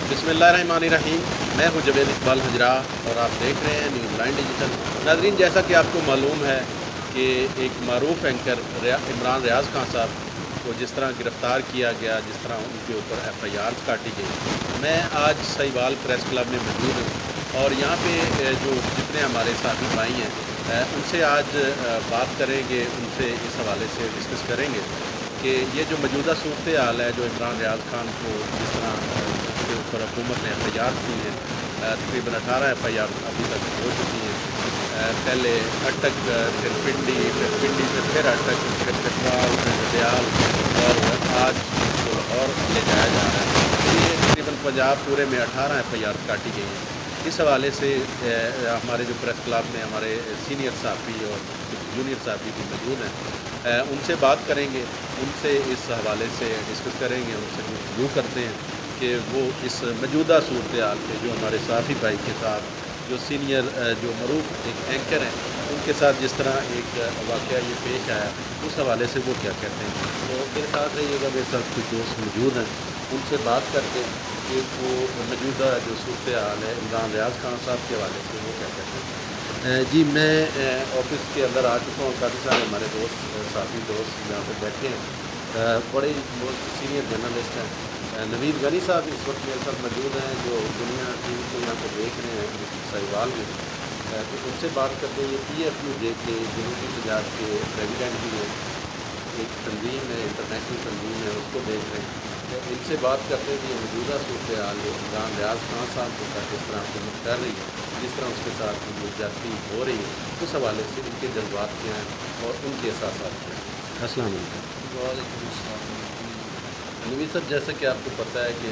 بسم اللہ الرحمن الرحیم، میں ہوں جوید اقبال حجرا اور آپ دیکھ رہے ہیں نیوز لائن ڈیجیٹل۔ ناظرین، جیسا کہ آپ کو معلوم ہے کہ ایک معروف اینکر عمران ریاض خان صاحب کو جس طرح گرفتار کیا گیا، جس طرح ان کے اوپر ایف آئی آر کاٹی گئی، میں آج سہیوال پریس کلب میں موجود ہوں اور یہاں پہ جو جتنے ہمارے ساتھی بھائی ہیں ان سے آج بات کریں گے، ان سے اس حوالے سے ڈسکس کریں گے کہ یہ جو موجودہ صورتحال ہے، جو عمران ریاض خان کو جس طرح اس کے اوپر حکومت نے ایف آئی آر کی ہیں، تقریباً 18 ایف آئی آر ابھی تک ہو چکی ہیں۔ پہلے اٹک، پھر پنڈی سے پھر اٹک، پھر چترال، پھر ڈڈیال اور آج اس کو لاہور لے جایا جا رہا ہے۔ یہ تقریباً پنجاب پورے میں 18 ایف آئی آر کاٹی گئی ہیں۔ اس حوالے سے ہمارے جو پریس کلب میں ہمارے سینئر صحافی اور جونیئر صحافی بھی موجود ہیں، ان سے بات کریں گے، ان سے اس حوالے سے ڈسکس کریں گے، ان سے گفتگو کرتے ہیں کہ وہ اس موجودہ صورتحال پہ جو ہمارے صحافی بھائی کے ساتھ، جو سینئر جو معروف ایک اینکر ہیں، ان کے ساتھ جس طرح ایک واقعہ یہ پیش آیا، اس حوالے سے وہ کیا کہتے ہیں۔ تو میرے ساتھ رہیے گا، میرے ساتھ کچھ دوست موجود ہیں، ان سے بات کر کے کہ وہ موجودہ جو صورتحال ہے عمران ریاض خان صاحب کے حوالے سے وہ کیا کہتے ہیں۔ جی، میں آفس کے اندر آ چکا ہوں، کافی سارے ہمارے دوست ساتھی دوست یہاں پہ بیٹھے ہیں، بڑے سینئر جرنلسٹ ہیں۔ نوید غنی صاحب اس وقت میرے ساتھ موجود ہیں، جو دنیا ٹی وی کو یہاں پہ دیکھ رہے ہیں سہیوال میں، تو ان سے بات کرتے ہیں۔ یہ پی ایف یو جے کے جنوبی پنجاب کے پریزیڈنٹ بھی ہیں، ایک تنظیم ہے، انٹرنیشنل تنظیم ہے، اس کو دیکھ رہے ہیں۔ ان سے بات کرتے ہیں کہ یہ موجودہ صورتحال جو عمران ریاض خان صاحب کے ساتھ جس طرح حکومت کر رہی ہے، جس طرح اس کے ساتھ جو زیادتی ہو رہی ہے، اس حوالے سے ان کے جذبات کیا ہیں اور ان کے احساسات کیا ہیں۔ السلام علیکم۔ وعلیکم السلام۔ نوید صاحب، جیسا کہ آپ کو پتہ ہے کہ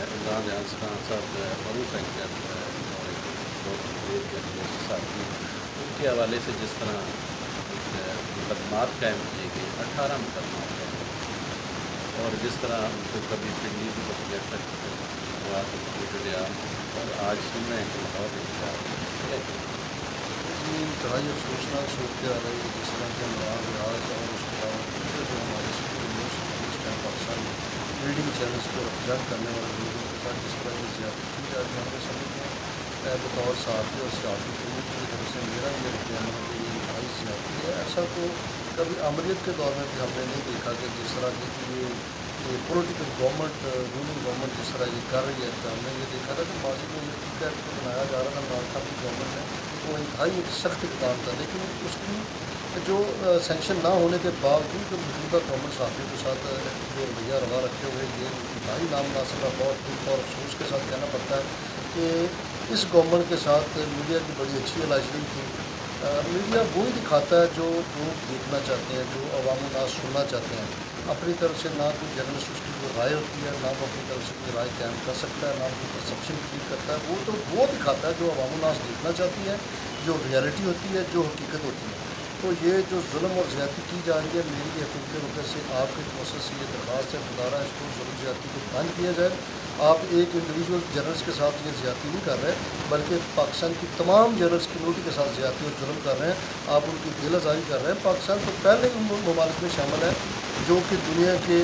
عمران ریاض خان صاحب معروف اینکر اور ایک بہت بڑے جرنلسٹ ساتھی ہیں، ان کے حوالے سے جس طرح ایک مقدمات قائم کیے گئے، 18 مقدمات قائم کیے گئے، اور جس طرح ان کو کبھی پنڈی بھی بخیر تک ہوا، تو ڈڈیال، اور آج سن رہے ہیں کہ لاہور لے کے جا رہے ہیں۔ جی، انتہائی افسوسناک صورتحال ہے جس طرح کے عمران ریاض اور اس کے علاوہ دیگر جو ہمارے سینئر موسٹ اس ٹائم پاکستان میں میڈیا چینلس کو ریپرزینٹ کرنے والے لوگوں کے ساتھ جس طرح کی زیادتی کی جا رہی ہے، ہمیں سمجھتے ہیں بطور صحافی اور صحافی کمیونٹی کی طرف سے میرا یہ رد عمل ہے کہ یہ انتہائی زیادتی ہے۔ ایسا تو کبھی عملیت کے دور میں بھی ہم نے نہیں دیکھا کہ جس طرح کی یہ پولیٹیکل گورنمنٹ، رولنگ گورنمنٹ جس طرح یہ کر رہی ہے۔ ہم نے یہ دیکھا تھا کہ ماضی میں یہ ٹی ایکٹ بنایا جا رہا تھا عمران خان کی گورنمنٹ میں، وہ انتہائی ایک سخت اقدام تھا، لیکن اس کی جو سینکشن نہ ہونے کے باوجود موجودہ گورنمنٹ صحافیوں کے ساتھ جو رویہ روا رکھے ہوئے، یہ انتہائی نامناسب ہے۔ بہت دکھ اور افسوس کے ساتھ کہنا پڑتا ہے کہ اس گورنمنٹ کے ساتھ میڈیا کی بڑی اچھی الائشری تھی۔ میڈیا وہی دکھاتا ہے جو لوگ دیکھنا چاہتے ہیں، جو عوام الناس سننا چاہتے ہیں۔ اپنی طرف سے نہ کوئی جرنلسٹ اس کی کوئی رائے ہوتی ہے، نہ وہ اپنی طرف سے کوئی رائے قائم کر سکتا ہے، نہ کوئی پرسیپشن کریٹ کرتا ہے۔ وہ تو وہ دکھاتا ہے جو عوام الناس دیکھنا چاہتی ہے، جو ریئلٹی ہوتی ہے، جو حقیقت ہوتی ہے۔ تو یہ جو ظلم اور زیادتی کی جا رہی ہے، میری حکومت کے وقت سے آپ کے کوشش سے یہ درخواست ہے، گزارا ہے، اس کو ظلم زیادتی کو بند کیا جائے۔ آپ ایک انڈیویجول جرنلسٹ کے ساتھ یہ زیادتی نہیں کر رہے، بلکہ پاکستان کی تمام جرنلسٹ کمیونٹی کے ساتھ زیادتی اور ظلم کر رہے ہیں۔ آپ ان کی دل آزاری کر رہے ہیں۔ پاکستان تو پہلے ان ممالک میں شامل ہے جو کہ دنیا کے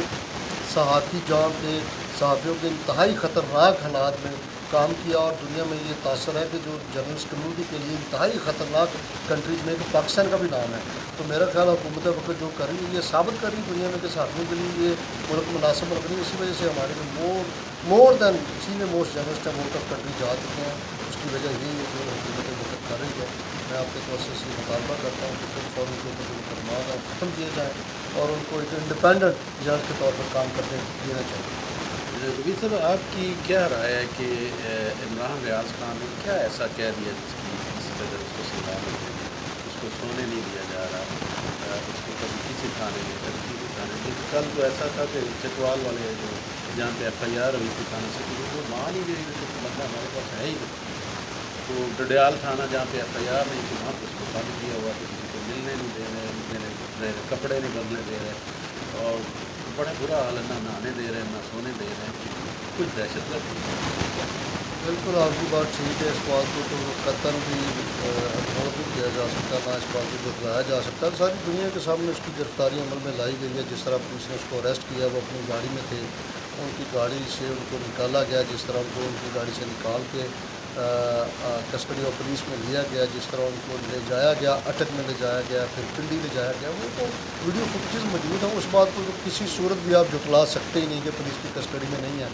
صحافی جان تھے، صحافیوں کے انتہائی خطرناک حالات میں کام کیا، اور دنیا میں یہ تاثر ہے کہ جو جرنلسٹ کمیونٹی کے لیے انتہائی خطرناک کنٹریز میں کہ پاکستان کا بھی نام ہے۔ تو میرا خیال حکومت وقت جو کر رہی ہے، یہ ثابت کر رہی ہے دنیا میں کہ صحافیوں کے لیے یہ ملک مناسب ملک نہیں۔ اسی وجہ سے ہمارے جو مور دین سینئر موسٹ جرنلسٹ ہیں وہ آؤٹ آف کنٹری جا چکے ہیں۔ اس کی وجہ یہی ہے کہ حکومت وقت کر رہی ہے۔ میں آپ کے توسط سے مطالبہ کرتا ہوں کہ پھر فوراً کے اوپر جو مقدمات ہیں ختم کیے جائیں اور ان کو ایک انڈیپینڈنٹ جج کے طور پر کام کرنے دینا چاہیے۔ ربیع صاحب، آپ کی کیا رائے ہے کہ عمران ریاض خان نے کیا ایسا کہہ دیا جس کی اس قدر اس کو سزا مل رہی ہے؟ اس کو سونے نہیں دیا جا رہا، اس کو کبھی کسی تھانے میں، کبھی کسی تھانے میں۔ کل تو ایسا تھا کہ چکوال والے جو جہاں پہ ایف آئی آر ہوئی تھی تھانہ سے، وہ مان ہی گئی کہ بندہ ہمارے پاس ہے ہی نہیں۔ تو ڈڈیال تھانہ جہاں پہ ایف آئی آر نہیں تھی، وہاں پہ اس کو بند کیا ہوا کہ کسی کو ملنے نہیں دے رہے، میرے کپڑے نہیں بدلنے دے رہے، اور بڑا برا حال ہے، نہ نہانے دے رہے ہیں، نہ سونے دے رہے ہیں۔ کچھ دہشت گرد۔ بالکل آپ کی بات ٹھیک ہے۔ اس بات کو تو قطعاً بھی اگنور نہیں کیا جا سکتا، نہ اس بات کو جھٹلایا جا سکتا۔ ساری دنیا کے سامنے اس کی گرفتاری عمل میں لائی گئی ہے۔ جس طرح پولیس نے اس کو اریسٹ کیا، وہ اپنی گاڑی میں تھے، ان کی گاڑی سے ان کو نکالا گیا، جس طرح ان کو ان کی گاڑی سے نکال کے کسٹڈی آف پولیس میں لیا گیا، جس طرح ان کو لے جایا گیا، اٹک میں لے جایا گیا، پھر پنڈی لے جایا گیا، وہ تو ویڈیو فوٹیجز موجود ہیں. اس بات کو تو کسی صورت بھی آپ جھٹلا سکتے ہی نہیں کہ پولیس کی کسٹڈی میں نہیں ہے.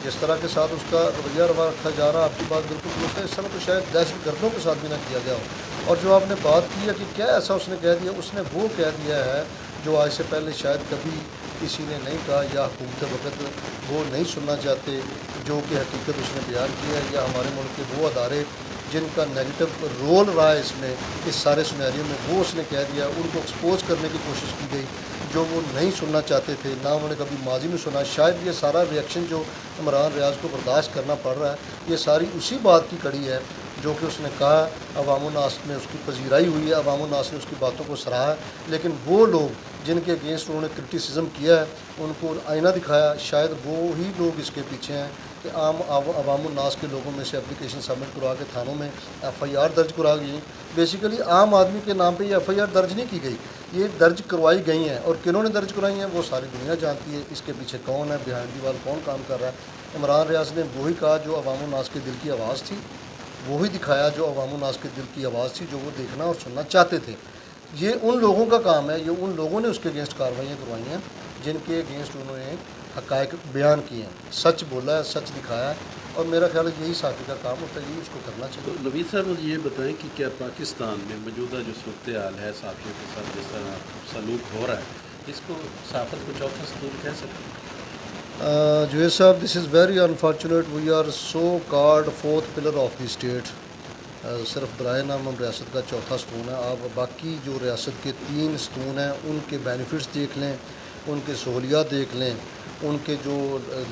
جس طرح کے ساتھ اس کا رویہ روا رکھا جا رہا ہے، آپ کی بات بالکل درست ہے. اس طرح تو شاید دہشت گردوں کے ساتھ بھی نہ کیا گیا ہو. اور جو آپ نے بات کی ہے کہ کیا ایسا اس نے کہہ دیا، اس نے وہ کہہ دیا ہے جو آج سے پہلے شاید کبھی کسی نے نہیں کہا، یا حکومت وقت وہ نہیں سننا چاہتے، جو کہ حقیقت اس نے بیان کی ہے. یا ہمارے ملک کے وہ ادارے جن کا نیگیٹو رول رہا ہے اس میں، اس سارے سنیریو میں، وہ اس نے کہہ دیا، ان کو ایکسپوز کرنے کی کوشش کی گئی جو وہ نہیں سننا چاہتے تھے، نہ انہوں نے کبھی ماضی میں سنا. شاید یہ سارا ریئیکشن جو عمران ریاض کو برداشت کرنا پڑ رہا ہے، یہ ساری اسی بات کی کڑی ہے جو کہ اس نے کہا. عوام الناس میں اس کی پذیرائی ہوئی ہے، عوام الناس نے اس کی باتوں کو سراہا ہے، لیکن وہ لوگ جن کے اگینسٹ انہوں نے کرٹیسزم کیا ہے، ان کو آئینہ دکھایا. شاید وہی لوگ اس کے پیچھے ہیں کہ عوام الناس کے لوگوں میں سے اپلیکیشن سبمٹ کروا کے تھانوں میں ایف آئی آر درج کروا گئی. بیسیکلی عام آدمی کے نام پہ یہ ایف آئی آر درج نہیں کی گئی، یہ درج کروائی گئی ہیں. اور کنہوں نے درج کروائی ہیں وہ ساری دنیا جانتی ہے. اس کے پیچھے کون ہے، بیہائنڈ دی وال کون کام کر رہا ہے. عمران ریاض نے وہی کہا جو عوام الناس کے دل کی آواز تھی، وہی دکھایا جو عوام الناس کے دل کی آواز تھی، جو وہ دیکھنا اور سننا چاہتے تھے. یہ ان لوگوں کا کام ہے، یہ ان لوگوں نے اس کے اگینسٹ کارروائیاں کروائی ہیں جن کے اگینسٹ انہوں نے حقائق بیان کیے ہیں، سچ بولا ہے، سچ دکھایا ہے. اور میرا خیال ہے یہی صحافی کا کام ہوتا ہے، یہی اس کو کرنا تو چاہیے. نوید صاحب مجھے یہ بتائیں کہ کیا پاکستان میں موجودہ جو صورتحال ہے صحافیوں کے ساتھ جس طرح سلوک ہو رہا ہے، اس کو صحافت کو چوتھا ستون کہہ سکتے ہیں؟ جوید صاحب، this is very unfortunate, we are so called fourth pillar of the state. صرف برائے نام ہم ریاست کا چوتھا ستون ہے. آپ باقی جو ریاست کے 3 ستون ہیں ان کے بینیفٹس دیکھ لیں، ان کے سہولیات دیکھ لیں، ان کے جو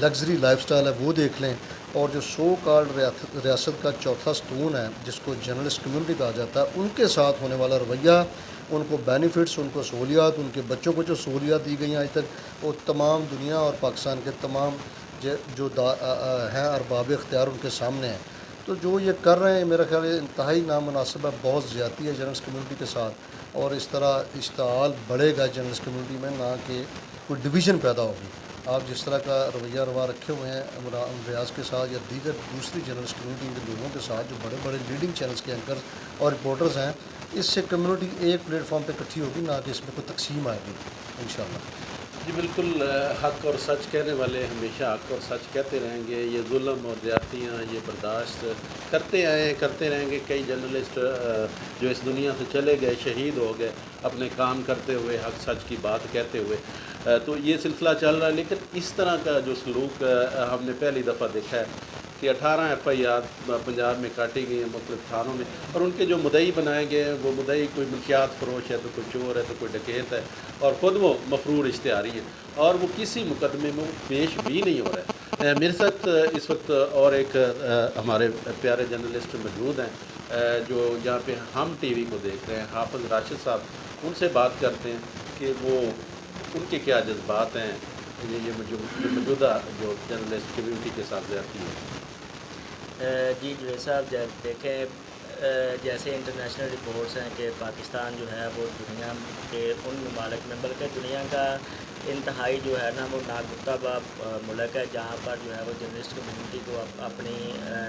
لگژری لائف سٹائل ہے وہ دیکھ لیں. اور جو سو کارڈ ریاست کا چوتھا ستون ہے جس کو جرنلسٹ کمیونٹی کہا جاتا ہے، ان کے ساتھ ہونے والا رویہ، ان کو بینیفٹس، ان کو سہولیات، ان کے بچوں کو جو سہولیات دی گئی ہیں آج تک، وہ تمام دنیا اور پاکستان کے تمام جو ہیں ارباب اختیار ان کے سامنے ہیں. تو جو یہ کر رہے ہیں میرا خیال ہے انتہائی نامناسب ہے، بہت زیادتی ہے جرنلسٹ کمیونٹی کے ساتھ. اور اس طرح اشتعال بڑھے گا جرنلسٹ کمیونٹی میں، نہ کہ کوئی ڈویژن پیدا ہوگی. آپ جس طرح کا رویہ روا رکھے ہوئے ہیں عمران ریاض کے ساتھ یا دیگر دوسری جرنلسٹ کمیونٹی کے لوگوں کے ساتھ جو بڑے بڑے لیڈنگ چینلز کے اینکرز اور رپورٹرز ہیں، اس سے کمیونٹی ایک پلیٹ فارم پہ اکٹھی ہوگی، نہ کہ اس میں کوئی تقسیم آئے گی انشاءاللہ. جی بالکل، حق اور سچ کہنے والے ہمیشہ حق اور سچ کہتے رہیں گے. یہ ظلم اور زیادتیاں یہ برداشت کرتے آئے ہیں، کرتے رہیں گے. کئی جرنلسٹ جو اس دنیا سے چلے گئے، شہید ہو گئے اپنے کام کرتے ہوئے، حق سچ کی بات کہتے ہوئے. تو یہ سلسلہ چل رہا ہے. لیکن اس طرح کا جو سلوک ہم نے پہلی دفعہ دیکھا ہے کہ 18 ایف آئی آر پنجاب میں کاٹی گئی ہیں مختلف تھانوں میں، اور ان کے جو مدعی بنائے گئے ہیں وہ مدعی کوئی ملکیات فروش ہے، تو کوئی چور ہے، تو کوئی ڈکیت ہے، اور خود وہ مفرور اشتہاری ہیں، اور وہ کسی مقدمے میں پیش بھی نہیں ہو رہا ہے. میرے ساتھ اس وقت اور ایک ہمارے پیارے جرنلسٹ موجود ہیں جو جہاں پہ ہم ٹی وی کو دیکھ رہے ہیں، حافظ راشد صاحب. ان سے بات کرتے ہیں کہ وہ ان کے کیا جذبات ہیں یہ موجودہ جو جرنلسٹ کمیونٹی کے ساتھ زیادتی ہے. جی جوید صاحب، جب دیکھیں جیسے انٹرنیشنل رپورٹس ہیں کہ پاکستان جو ہے وہ دنیا کے ان ممالک میں، بلکہ دنیا کا انتہائی جو ہے نا وہ ناگفتہ ملک ہے جہاں پر جو ہے وہ جرنلسٹ کمیونٹی کو اپنی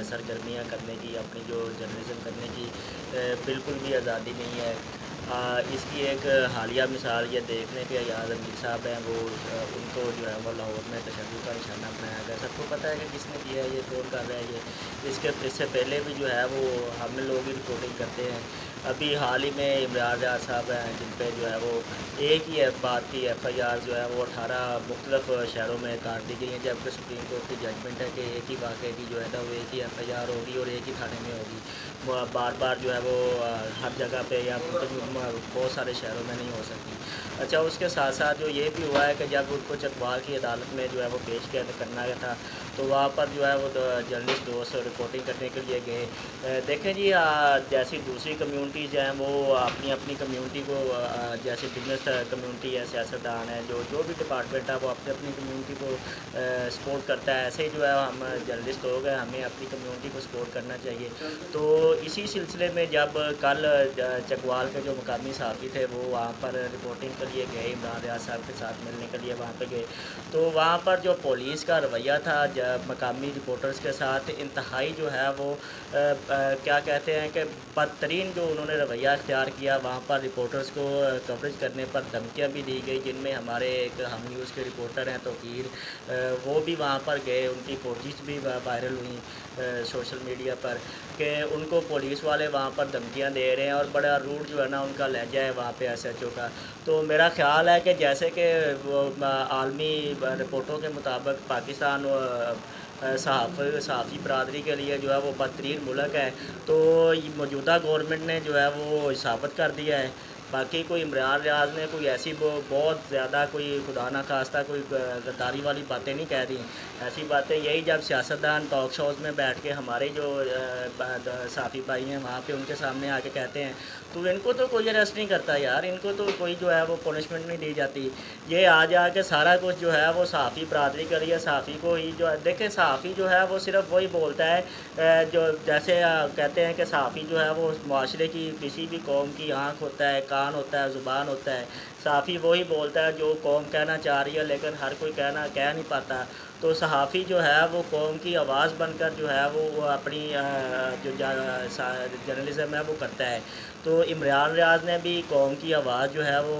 سرگرمیاں کرنے کی، اپنی جو جرنلزم کرنے کی بالکل بھی آزادی نہیں ہے. اس کی ایک حالیہ مثال یہ دیکھ لیں کہ ایاز امیر صاحب ہیں، وہ ان کو جو ہے وہ لاہور میں تشدد کا نشانہ بنایا گیا. سب کو پتہ ہے کہ کس نے کیا ہے، یہ کون کر رہا ہے. یہ اس سے پہلے بھی جو ہے وہ ہم لوگ ہی رپورٹنگ کرتے ہیں. ابھی حال ہی میں عمران ریاض صاحب ہیں جن پہ جو ہے وہ ایک ہی بات کی ایف آئی آر جو ہے وہ 18 مختلف شہروں میں کاٹ دی گئی ہیں، جبکہ سپریم کورٹ کی ججمنٹ ہے کہ ایک ہی واقعے کی جو ہے نا وہ ایک ہی ایف آئی آر ہوگی اور ایک ہی تھانے میں ہوگی. بار بار جو ہے وہ ہر جگہ پہ یا بہت سارے شہروں میں نہیں ہو سکتی. اچھا، اس کے ساتھ ساتھ جو یہ بھی ہوا ہے کہ جب ان کو چکوال کی عدالت میں جو ہے وہ پیش کرنا گیا تھا تو وہاں پر جو ہے وہ جرنلسٹ دوست رپورٹنگ کرنے کے لیے گئے. دیکھیں جی، جیسی دوسری کمیونٹی कम्यूनिटीज़ हैं वो अपनी अपनी कम्यूनिटी को जैसे बिजनेस कम्यूनिटी है, सियासतदान है, जो भी डिपार्टमेंट है वो अपनी अपनी कम्यूनिटी को सपोर्ट करता है। ऐसे ही जो है हम जर्नलिस्ट लोग हैं, हमें अपनी कम्यूनिटी को सपोर्ट करना चाहिए। तो इसी सिलसिले में जब कल चकवाल के जो मकामी सहाफ़ी थे वो वहाँ पर रिपोर्टिंग के लिए गए, इमरान रियाज साहब के साथ मिलने के लिए वहाँ पे गए, तो वहाँ पर जो पुलिस का रवैया था मकामी रिपोर्टर्स के साथ इंतहाई जो है वो क्या कहते हैं कि बदतरीन जो उन्होंने रवैया इख्तियार किया। वहाँ पर रिपोर्टर्स को कवरेज करने पर धमकियाँ भी दी गई, जिनमें हमारे एक हम न्यूज़ के रिपोर्टर हैं तौकीर, वो भी वहाँ पर गए, उनकी फोटोज़ भी वायरल हुई सोशल मीडिया पर कि उनको पुलिस वाले वहाँ पर धमकियाँ दे रहे हैं और बड़ा रूड जो है ना उनका लहजा है वहाँ पे SHO का। तो मेरा ख़्याल है कि जैसे कि वो आलमी रिपोर्टों के मुताबिक पाकिस्तान सहाफ़ी बरदरी के लिए जो है वो बदतरीन मुल्क है, तो मौजूदा गवर्नमेंट ने जो है वो साबित कर दिया है। बाकी कोई इमरान रियाज ने कोई ऐसी बहुत ज़्यादा कोई खुदा ना खास्ता कोई गद्दारी वाली बातें नहीं कह दी। ऐसी बातें यही जब सियासतदान टॉक शोज़ में बैठ के हमारे जो साफ़ी भाई हैं वहाँ पे उनके सामने आके कहते हैं, तो इनको तो कोई अरेस्ट नहीं करता यार, इनको तो कोई जो है वो पनिशमेंट नहीं दी जाती। ये आ जा के सारा कुछ जो है वो सहाफ़ी बरदरी के लिए सहाफ़ी को ही जो है, देखें सहाफ़ी जो है वो सिर्फ वही बोलता है जो जैसे कहते हैं कि सहाफ़ी जो है वो माशरे की किसी भी कौम की आँख होता है, कान होता है, ज़ुबान होता है। सहाफ़ी वही बोलता है जो कौम कहना चाह रही है, लेकिन हर कोई कह नहीं पाता। तो सहाफ़ी जो है वो कौम की आवाज़ बनकर जो है वो अपनी जो जर्नलिज़म है वो करता है। तो इमरान रियाज ने भी कौम की आवाज़ जो है वो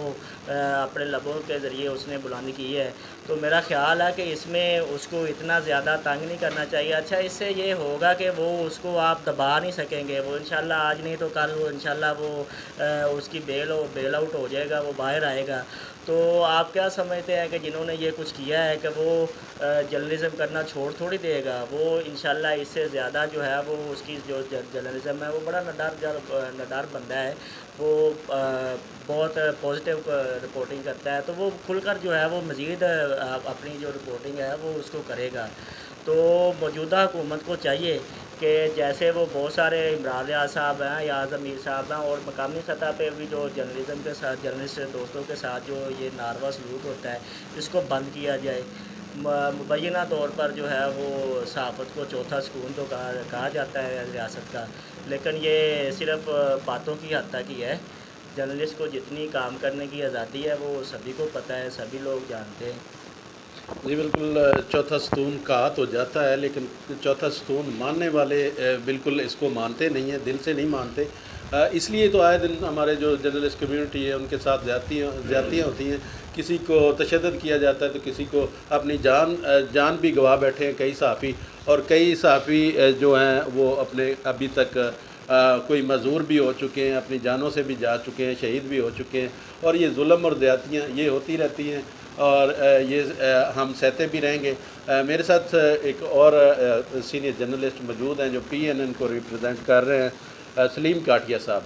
अपने लबों के ज़रिए उसने बुलंद की है। तो मेरा ख़्याल है कि इसमें उसको इतना ज़्यादा तंग नहीं करना चाहिए। अच्छा, इससे ये होगा कि वो उसको आप दबा नहीं सकेंगे, वो इंशाल्लाह आज नहीं तो कल वो इंशाल्लाह वो उसकी बेल आउट हो जाएगा, वो बाहर आएगा। तो आप क्या समझते हैं कि जिन्होंने ये कुछ किया है कि वो जर्नलिज़म करना छोड़ थोड़ी देगा? वो इंशाल्लाह इससे ज़्यादा जो है वो उसकी जो जर्नलिज़म है वो बड़ा नडार बंदा है, वो बहुत पॉजिटिव रिपोर्टिंग करता है, तो वो खुलकर जो है वो मज़ीद अपनी जो रिपोर्टिंग है वो उसको करेगा। तो मौजूदा हुकूमत को चाहिए कि जैसे वो बहुत सारे इमरान रियाज साहब हैं या आज़म मीर साहब हैं और मकामी सतह पे भी जो जर्नलिज़म के साथ जर्नलिस्ट दोस्तों के साथ जो ये नारवा सलूक होता है इसको बंद किया जाए। मुबैना तौर पर जो है वो सहाफ़त को चौथा सुकून तो कहा जाता है रियासत का, लेकिन ये सिर्फ़ बातों की हद तक ही है। जर्नलिस्ट को जितनी काम करने की आज़ादी है वो सभी को पता है, सभी लोग जानते हैं। जी बिल्कुल, चौथा सतून कहा तो जाता है, लेकिन चौथा सतून मानने वाले बिल्कुल इसको मानते नहीं हैं, दिल से नहीं मानते। इसलिए तो आए दिन हमारे जो जर्नलिस्ट कम्यूनिटी है उनके साथ ज़्यादतियाँ होती हैं, किसी को तशद्दुद किया जाता है तो किसी को अपनी जान भी गवा बैठे हैं कई सहाफ़ी, और कई सहाफ़ी जो हैं वो अपने अभी तक कोई मज़ूर भी हो चुके हैं, अपनी जानों से भी जा चुके हैं, शहीद भी हो चुके हैं, और ये जुल्म और ज़्यादतियाँ ये होती रहती हैं और ये हम सहते भी रहेंगे। मेरे साथ एक और सीनियर जर्नलिस्ट मौजूद हैं जो PNN को रिप्रेजेंट कर रहे हैं, सलीम काठिया साहब।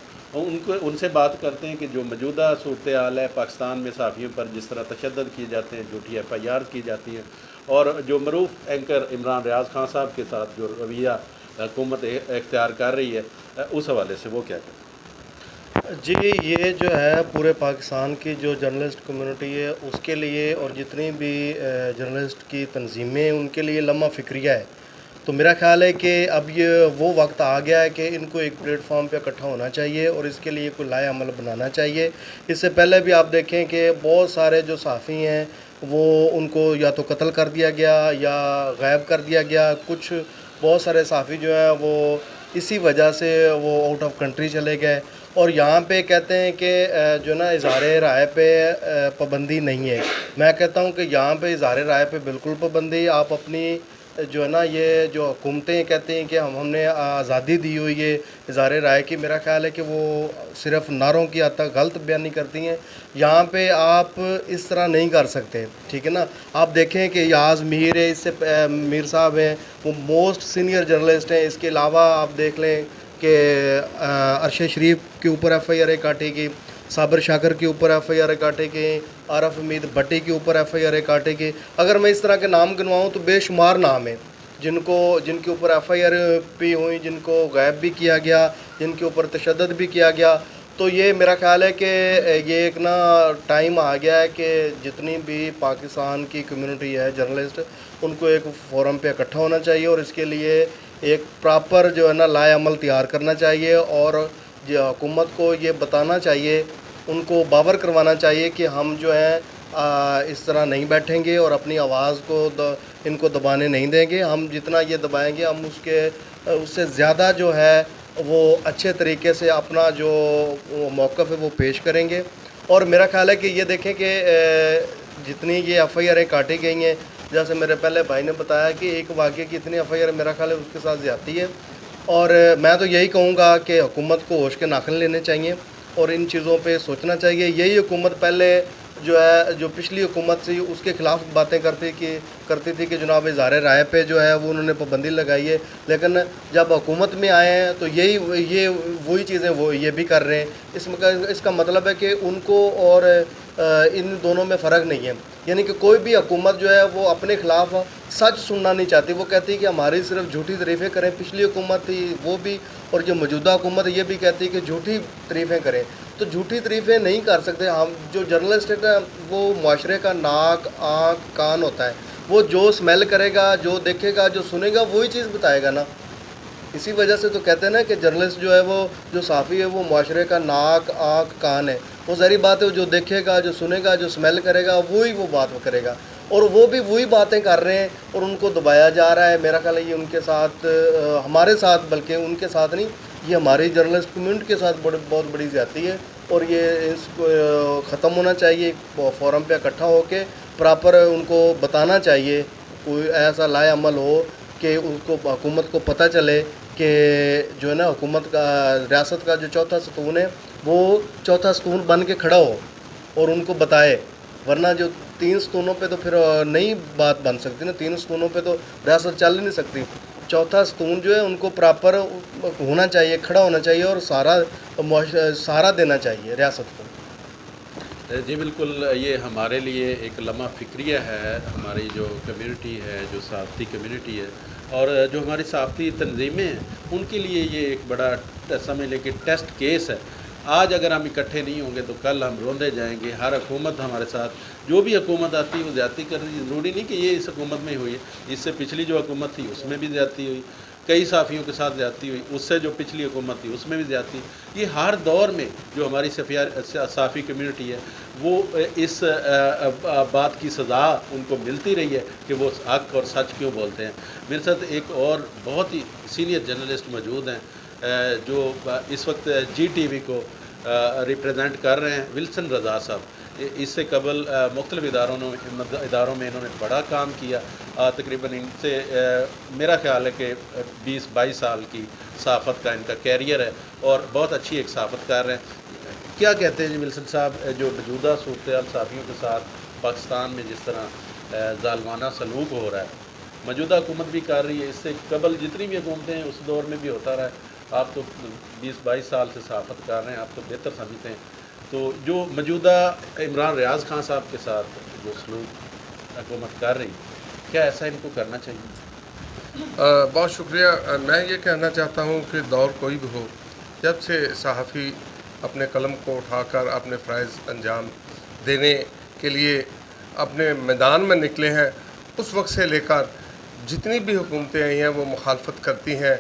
उनसे बात करते हैं कि जो मौजूदा सूरत हाल है पाकिस्तान में सहाफ़ियों पर जिस तरह तशद्दुद किए जाते हैं, झूठी FIR की जाती हैं, और जो मरूफ एंकर इमरान रियाज खान साहब के साथ जो रवैया हुकूमत इख्तियार कर रही है, उस हवाले से वो क्या कहते हैं? जी, ये जो है पूरे पाकिस्तान की जो जर्नलिस्ट कम्युनिटी है उसके लिए और जितनी भी जर्नलिस्ट की तंजीमें उनके लिए लम्हा फ़िक्रिया है। तो मेरा ख़्याल है कि अब ये वो वक्त आ गया है कि इनको एक प्लेटफॉर्म पे इकट्ठा होना चाहिए और इसके लिए कोई लाए अमल बनाना चाहिए। इससे पहले भी आप देखें कि बहुत सारे जो सहाफ़ी हैं वो उनको या तो कत्ल कर दिया गया या गायब कर दिया गया। कुछ बहुत सारे सहाफ़ी जो हैं वो इसी वजह से वो आउट ऑफ कंट्री चले गए। और यहाँ पे कहते हैं कि जो ना इज़हार राय पे पाबंदी नहीं है। मैं कहता हूँ कि यहाँ पे इज़हार राय पे बिल्कुल पाबंदी। आप अपनी जो है ना ये जो हुकूमतें कहते हैं कि हमने आज़ादी दी हुई है इज़हार राय की, मेरा ख्याल है कि वो सिर्फ नारों की हद तक गलत बयानी करती हैं। यहाँ पे आप इस तरह नहीं कर सकते, ठीक है ना। आप देखें कि याज़ मीर है, इससे मीर साहब हैं, वो मोस्ट सीनियर जर्नलिस्ट हैं। इसके अलावा आप देख लें कि अरशद शरीफ के ऊपर FIR काटी गई, साबिर शाकर के ऊपर FIR काटे गए, आरफ हमीद भट्टी के ऊपर FIR काटे गए। अगर मैं इस तरह के नाम गिनवाऊँ तो बेशुमार नाम है। जिनके ऊपर FIR भी हुई, जिनको गायब भी किया गया, जिनके ऊपर तशद्दुद भी किया गया। तो ये मेरा ख़्याल है कि ये एक ना टाइम आ गया है कि जितनी भी पाकिस्तान की कम्युनिटी है जर्नलिस्ट, उनको एक फोरम पे इकट्ठा होना चाहिए और इसके लिए एक प्रॉपर जो है ना लाए अमल तैयार करना चाहिए और जो हुकूमत को ये बताना चाहिए, उनको बावर करवाना चाहिए कि हम जो है इस तरह नहीं बैठेंगे और अपनी आवाज़ को इनको दबाने नहीं देंगे। हम जितना ये दबाएंगे हम उससे ज़्यादा जो है वो अच्छे तरीके से अपना जो मौक़िफ़ है वो पेश करेंगे। और मेरा ख़्याल है कि ये देखें कि जितनी ये FIR काटी गई हैं, जैसे मेरे पहले भाई ने बताया कि एक वाक़े की इतनी FIR मेरा ख़्याल है उसके साथ ज़्यादती है। और मैं तो यही कहूँगा कि हुकूमत को होश के नाखुन लेने चाहिए और इन चीज़ों पे सोचना चाहिए। यही हुकूमत पहले जो है, जो पिछली हुकूमत थी उसके ख़िलाफ़ बातें करती थी कि जनाब इज़हार राय पे जो है वो उन्होंने पाबंदी लगाई है, लेकिन जब हुकूमत में आए हैं तो ये वही चीज़ें वो ये भी कर रहे हैं। इसका मतलब है कि उनको और इन दोनों में फ़र्क नहीं है। यानी कि कोई भी हुकूमत जो है वो अपने ख़िलाफ़ सच सुनना नहीं चाहती, वो कहती है कि हमारी सिर्फ झूठी तारीफ़ें करें। पिछली हुकूमत थी वो भी, और जो मौजूदा हुकूमत ये भी कहती है कि झूठी तारीफ़ें करें। तो झूठी तारीफ़ें नहीं कर सकते हम। जो जर्नलिस्ट है ना वो मुआशरे का नाक, आँख, कान होता है। वो जो स्मेल करेगा, जो देखेगा, जो सुनेगा वही चीज़ बताएगा ना। इसी वजह से तो कहते हैं ना कि जर्नलिस्ट जो है वो, जो सहाफ़ी है वो मुआशरे का नाक, आँख, कान है। वो ज़ाहिर बात है जो देखेगा, जो सुनेगा, जो स्मेल करेगा वही वो बात करेगा, और वो भी वही बातें कर रहे हैं और उनको दबाया जा रहा है। मेरा ख्याल है ये उनके साथ, हमारे साथ, बल्कि उनके साथ नहीं, ये हमारी जर्नलिस्ट कम्यूनिटी के साथ बहुत बड़ी ज़्यादती है और ये इसको ख़त्म होना चाहिए। फोरम पे इकट्ठा होकर प्रॉपर उनको बताना चाहिए, कोई ऐसा लाए अमल हो कि उसको हुकूमत को पता चले कि जो है ना हुकूमत का, रियासत का जो चौथा सतून है वो चौथा सतून बन के खड़ा हो और उनको बताए। वरना जो 3 सतूनों पे तो फिर नई बात बन सकती ना, 3 सतूनों पे तो रियासत चल ही नहीं सकती। चौथा सतून जो है उनको प्रॉपर होना चाहिए, खड़ा होना चाहिए और सहारा देना चाहिए रियासत को। जी बिल्कुल, ये हमारे लिए एक लम्हा फ़िक्रिया है। हमारी जो कम्युनिटी है, जो सहाफ़ती कम्युनिटी है और जो हमारी सहाफ़ती तंजीमें हैं, उनके लिए ये एक बड़ा समझ लें कि टेस्ट केस है। आज अगर हम इकट्ठे नहीं होंगे तो कल हम रोंदे जाएंगे। हर हुकूमत हमारे साथ, जो भी हुकूमत आती है वो ज़्यादती कर रही है। ज़रूरी नहीं कि ये इस हुकूमत में हुई है, इससे पिछली जो हुकूमत थी उसमें भी ज़्यादती हुई, कई साफ़ियों के साथ ज़्यादती हुई, उससे जो पिछली हुकूमत थी उसमें भी ज़्यादती। ये हर दौर में जो हमारी सहाफ़ी कम्यूनिटी है वो इस बात की सज़ा उनको मिलती रही है कि वो हक़ और सच क्यों बोलते हैं। मेरे साथ एक और बहुत ही सीनियर जर्नलिस्ट मौजूद हैं जो इस वक्त GTV को रिप्रेजेंट कर रहे हैं, विल्सन रज़ा साहब। इससे कबल मुख्तलिफ़ इदारों में इन्होंने बड़ा काम किया। तकरीबन इनसे मेरा ख़्याल है कि 20-22 साल की सहाफ़त का इनका कैरियर है और बहुत अच्छी एक सहाफ़तकार हैं। क्या कहते हैं जी विल्सन साहब, जो मौजूदा सूरत सहाफ़ियों के साथ पाकिस्तान में जिस तरह ज़ालमाना सलूक हो रहा है, मौजूदा हुकूमत भी कर रही है, इससे कबल जितनी भी हुकूमतें हैं उस दौर में भी होता रहा है। आप तो 20-22 साल से सहाफ़त कर रहे हैं, आप तो बेहतर समझते हैं। तो जो मौजूदा इमरान रियाज़ खान साहब के साथ जो सलूक हुकूमत कर रही, क्या ऐसा इनको करना चाहिए? बहुत शुक्रिया। मैं ये कहना चाहता हूँ कि दौर कोई भी हो, जब से सहाफ़ी अपने कलम को उठाकर अपने फ़राइज़ अंजाम देने के लिए अपने मैदान में निकले हैं, उस वक्त से लेकर जितनी भी हुकूमतें आई हैं वो मुखालफत करती हैं।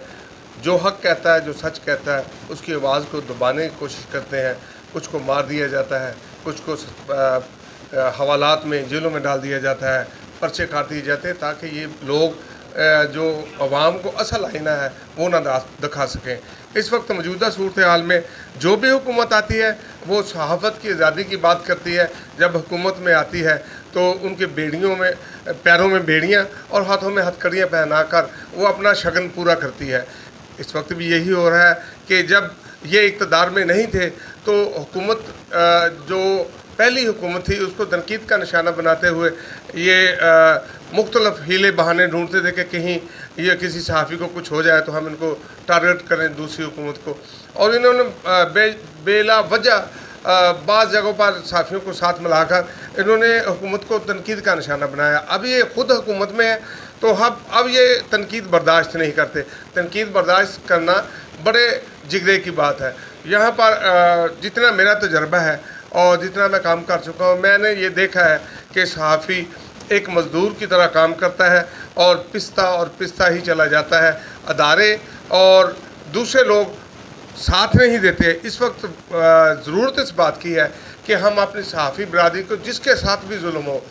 जो हक़ कहता है, जो सच कहता है, उसकी आवाज़ को दबाने की कोशिश करते हैं। कुछ को मार दिया जाता है, कुछ को हवालात में, जेलों में डाल दिया जाता है, पर्चे काट दिए जाते हैं ताकि ये लोग जो अवाम को असल आईना है वो ना दिखा सकें। इस वक्त मौजूदा सूरत हाल में जो भी हुकूमत आती है वो सहाफ़त की आज़ादी की बात करती है। जब हुकूमत में आती है तो उनके बेड़ियों में, पैरों में बेड़ियाँ और हाथों में हथकड़ियाँ पहनाकर वो अपना शगन पूरा करती है। इस वक्त भी यही हो रहा है कि जब ये इक़्तिदार में नहीं थे तो हुकूमत जो पहली हुकूमत थी उसको तनकीद का निशाना बनाते हुए ये मुख्तलिफ़ हीले बहाने ढूंढते थे कि कहीं ये किसी सहाफ़ी को कुछ हो जाए तो हम इनको टारगेट करें दूसरी हुकूमत को। और इन्होंने बेला वजह बाज़ जगहों पर सहाफ़ियों को साथ मिलाकर इन्होंने हुकूमत को तनकीद का निशाना बनाया। अब ये ख़ुद हुकूमत में है तो अब ये तनकीद बर्दाश्त नहीं करते। तनकीद बर्दाश्त करना बड़े जिगरे की बात है। यहाँ पर जितना मेरा तजर्बा है और जितना मैं काम कर चुका हूँ, मैंने ये देखा है कि सहाफ़ी एक मज़दूर की तरह काम करता है और पिसता ही चला जाता है। अदारे और दूसरे लोग साथ नहीं देते। इस वक्त ज़रूरत इस बात की है कि हम अपनी सहाफ़ी बरादरी को, जिसके साथ भी जुल्म हो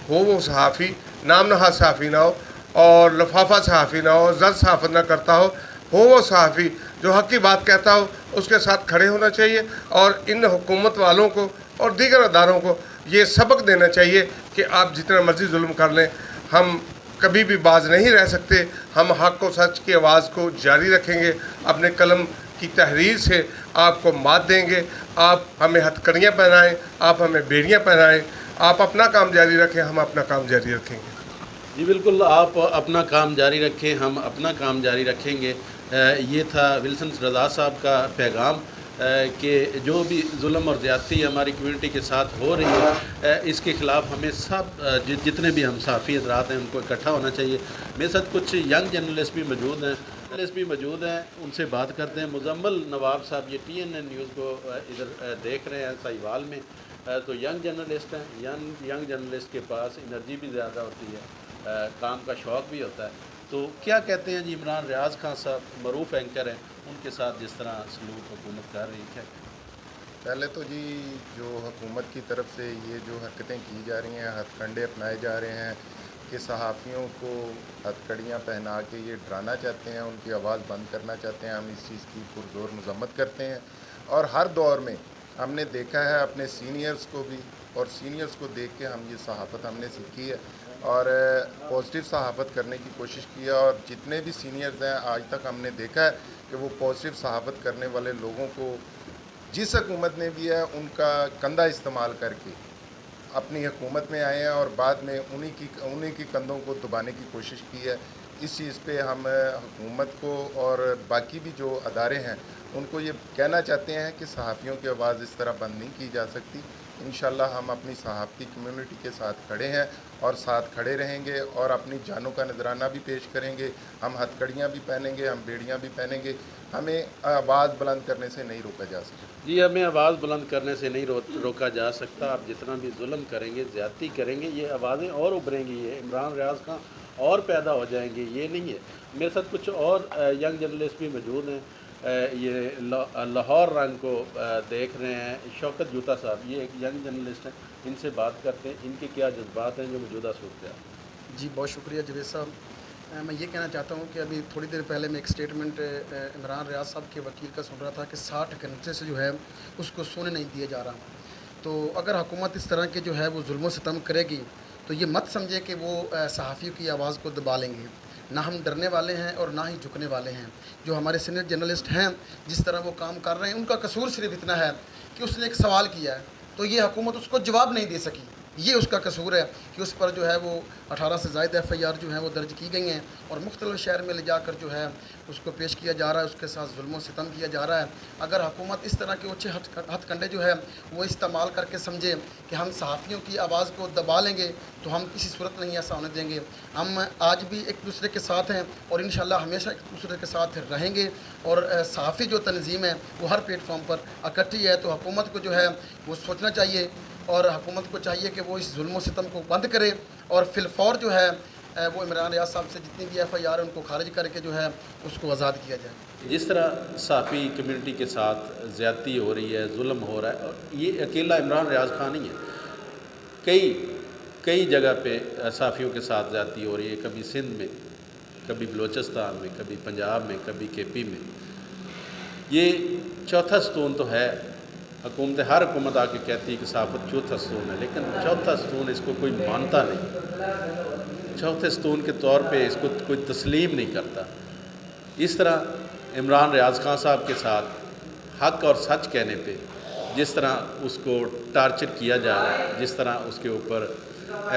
वो सहाफ़ी नाम नहाद सहाफ़ी ना हो और लफाफा सहाफ़ी ना हो, जद सहाफ़त ना करता हो वो सहाफ़ी जो हक़ की बात कहता हो, उसके साथ खड़े होना चाहिए। और इन हुकूमत वालों को और दीगर अदारों को ये सबक देना चाहिए कि आप जितना मर्ज़ी जुल्म कर लें, हम कभी भी बाज नहीं रह सकते। हम हक़ और सच की आवाज़ को जारी रखेंगे। अपने कलम की तहरीर से आपको मात देंगे। आप हमें हथकड़ियाँ पहनाएं, आप हमें बेड़ियाँ पहनाएं। आप अपना काम जारी रखें, हम अपना काम जारी रखेंगे। जी बिल्कुल, आप अपना काम जारी रखें, हम अपना काम जारी रखेंगे। ये था विल्सन रज़ा साहब का पैगाम कि जो भी जुल्म और ज़्यादती हमारी कम्यूनिटी के साथ हो रही है, इसके ख़िलाफ़ हमें सब जितने भी हम सहाफ़ी हज़रात हैं उनको इकट्ठा होना चाहिए। मेरे साथ कुछ यंग जर्नलिस्ट भी मौजूद हैं, उनसे बात करते हैं। मुज़म्मल नवाब साहब ये TNN न्यूज़ को इधर देख रहे हैं साहिवाल में, तो यंग जर्नलिस्ट हैं। यंग जर्नलिस्ट के पास एनर्जी भी ज़्यादा होती है, काम का शौक़ भी होता है। तो क्या कहते हैं जी इमरान रियाज़ खान साहब, मरूफ एंकर हैं, उनके साथ जिस तरह सलूक हुकूमत कर रही है? पहले तो जी जो हुकूमत की तरफ से ये जो हरकतें की जा रही हैं, हथकंडे अपनाए जा रहे हैं कि सहाफ़ियों को हथकड़ियाँ पहना के ये डराना चाहते हैं, उनकी आवाज़ बंद करना चाहते हैं, हम इस चीज़ की पुरज़ोर मज़म्मत करते हैं। और हर दौर में हमने देखा है अपने सीनियर्स को भी, और सीनियर्स को देख के हम ये सहाफ़त हमने सीखी है और पॉजिटिव सहाफ़त करने की कोशिश की है। और जितने भी सीनियर्स हैं आज तक हमने देखा है कि वो पॉजिटिव सहाफ़त करने वाले लोगों को जिस हुकूमत ने भी है उनका कंधा इस्तेमाल करके अपनी हुकूमत में आए हैं और बाद में उन्हीं की कंधों को दबाने की कोशिश की है। इस चीज़ पे हम हुकूमत को और बाकी भी जो अदारे हैं उनको ये कहना चाहते हैं कि सहाफ़ियों की आवाज़ इस तरह बंद नहीं की जा सकती। इंशाल्लाह हम अपनी सहाफ़ती कम्युनिटी के साथ खड़े हैं और साथ खड़े रहेंगे और अपनी जानों का नजराना भी पेश करेंगे। हम हथकड़ियाँ भी पहनेंगे, हम बेड़ियाँ भी पहनेंगे। हमें आवाज़ बुलंद करने से नहीं रोका जा सकता। जी, हमें आवाज़ बुलंद करने से नहीं रोका जा सकता। आप जितना भी जुल्म करेंगे, ज़्यादती करेंगे, ये आवाज़ें और उभरेंगी, ये इमरान रियाज़ खान और पैदा हो जाएंगे, ये नहीं है। मेरे साथ कुछ और यंग जर्नलिस्ट भी मौजूद हैं। ये लाहौर रंग को देख रहे हैं, शौकत जूता साहब, ये एक यंग जर्नलिस्ट हैं, इनसे बात करते हैं, इनके क्या जज्बात हैं जो मौजूदा सूरत है। जी बहुत शुक्रिया जवेद साहब। मैं ये कहना चाहता हूँ कि अभी थोड़ी देर पहले मैं एक स्टेटमेंट इमरान रियाज़ साहब के वकील का सुन रहा था कि 60 घंटे से जो है उसको सोने नहीं दिया जा रहा। तो अगर हुकूमत इस तरह के जो है वो जुल्म सितम करेगी तो ये मत समझे कि वो सहाफ़ियों की आवाज़ को दबा लेंगे। ना हम डरने वाले हैं और ना ही झुकने वाले हैं। जो हमारे सीनियर जर्नलिस्ट हैं जिस तरह वो काम कर रहे हैं, उनका कसूर सिर्फ इतना है कि उसने एक सवाल किया है तो ये हुकूमत उसको जवाब नहीं दे सकी। ये उसका कसूर है कि उस पर जो है वो 18 से ज़ायद FIR जो हैं वो दर्ज की गई हैं और मुख्तलिफ़ शहर में ले जाकर जो है उसको पेश किया जा रहा है, उसके साथ जुल्म सितम किया जा रहा है। अगर हुकूमत इस तरह के अच्छे हथकंडे जो है वो इस्तेमाल करके समझे कि हम सहाफ़ियों की आवाज़ को दबा लेंगे तो हम किसी सूरत नहीं ऐसा होने देंगे। हम आज भी एक दूसरे के साथ हैं और इंशाल्लाह हमेशा एक दूसरे के साथ रहेंगे। और सहाफ़ी जो तंजीम है वो हर प्लेटफॉर्म पर इकट्ठी है। तो हुकूमत को जो है वो सोचना चाहिए और हुकूमत को चाहिए कि वो इस जुल्म सितम को बंद करे और फिलफौर जो है वो इमरान रियाज़ साहब से जितनी भी FIR है उनको खारिज करके जो है उसको आज़ाद किया जाए। जिस तरह सहाफ़ी कम्यूनिटी के साथ ज़्यादती हो रही है, जुल्म हो रहा है, और ये अकेला इमरान रियाज़ खान ही है, कई जगह पे सहाफ़ियों के साथ ज़्यादती हो रही है। कभी सिंध में, कभी बलोचिस्तान में, कभी पंजाब में, कभी KP में। ये चौथा स्तून तो है। हर हुकूमत आके कहती है कि सहाफ़त चौथा स्तून है, लेकिन चौथा स्तून इसको कोई मानता नहीं। चौथे स्तून के तौर पे इसको कोई तस्लीम नहीं करता। इस तरह इमरान रियाज़ खान साहब के साथ हक़ और सच कहने पे जिस तरह उसको टार्चर किया जा रहा है, जिस तरह उसके ऊपर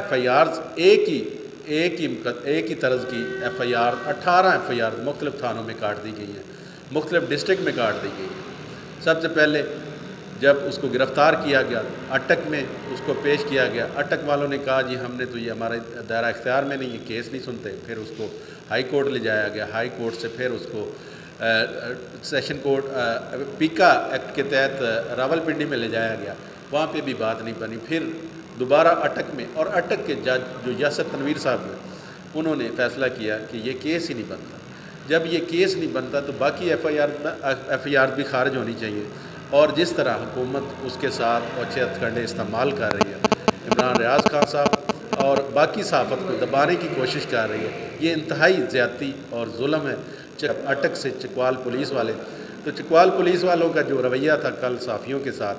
FIRs एक ही तरह की FIR 18 FIR मुख्तलिफ़ थानों में काट दी गई हैं, मुख्तलिफ़ डिस्ट्रिक्ट में काट दी गई है। सबसे पहले جب اس کو گرفتار کیا گیا اٹک میں اس کو پیش کیا گیا، اٹک والوں نے کہا جی ہم نے تو یہ ہمارے دائرہ اختیار میں نہیں، یہ کیس نہیں سنتے، پھر اس کو ہائی کورٹ لے جایا گیا، ہائی کورٹ سے پھر اس کو سیشن کورٹ پیکا ایکٹ کے تحت راولپنڈی میں لے جایا گیا، وہاں پہ بھی بات نہیں بنی، پھر دوبارہ اٹک میں، اور اٹک کے جج جو یاسر تنویر صاحب ہیں انہوں نے فیصلہ کیا کہ یہ کیس ہی نہیں بنتا، جب یہ کیس نہیں بنتا تو باقی ایف آئی آر بھی خارج ہونی چاہیے، اور جس طرح حکومت اس کے ساتھ اچھے ہتھ کنڈے استعمال کر رہی ہے، عمران ریاض خان صاحب اور باقی صحافت کو دبانے کی کوشش کر رہی ہے، یہ انتہائی زیادتی اور ظلم ہے۔ اٹک سے چکوال پولیس والے، تو چکوال پولیس والوں کا جو رویہ تھا کل صحافیوں کے ساتھ،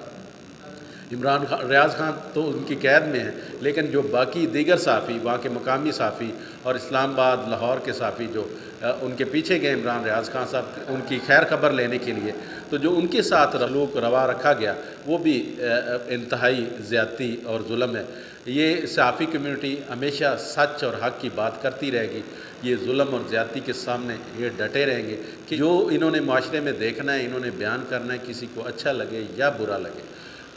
عمران ریاض خان تو ان کی قید میں ہیں، لیکن جو باقی دیگر صحافی، وہاں کے مقامی صحافی اور اسلام آباد لاہور کے صحافی جو ان کے پیچھے گئے عمران ریاض خان صاحب ان کی خیر خبر لینے کے لیے، تو جو ان کے ساتھ سلوک روا رکھا گیا وہ بھی انتہائی زیادتی اور ظلم ہے۔ یہ صحافی کمیونٹی ہمیشہ سچ اور حق کی بات کرتی رہے گی، یہ ظلم اور زیادتی کے سامنے یہ ڈٹے رہیں گے کہ جو انہوں نے معاشرے میں دیکھنا ہے، انہوں نے بیان کرنا ہے، کسی کو اچھا لگے یا برا لگے۔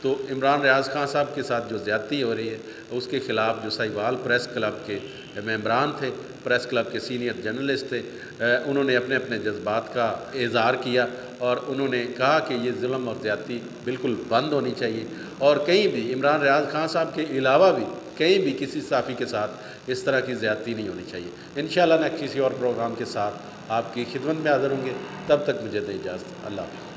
تو عمران ریاض خان صاحب کے ساتھ جو زیادتی ہو رہی ہے اس کے خلاف جو سہیوال پریس کلب کے ممبران تھے، پریس کلب کے سینئر جرنلسٹ تھے، انہوں نے اپنے اپنے جذبات کا اظہار کیا اور انہوں نے کہا کہ یہ ظلم اور زیادتی بالکل بند ہونی چاہیے، اور کہیں بھی عمران ریاض خان صاحب کے علاوہ بھی کہیں بھی کسی صحافی کے ساتھ اس طرح کی زیادتی نہیں ہونی چاہیے۔ انشاءاللہ میں کسی اور پروگرام کے ساتھ آپ کی خدمت میں حاضر ہوں گے، تب تک مجھے دیں اجازت، اللہ حافظ۔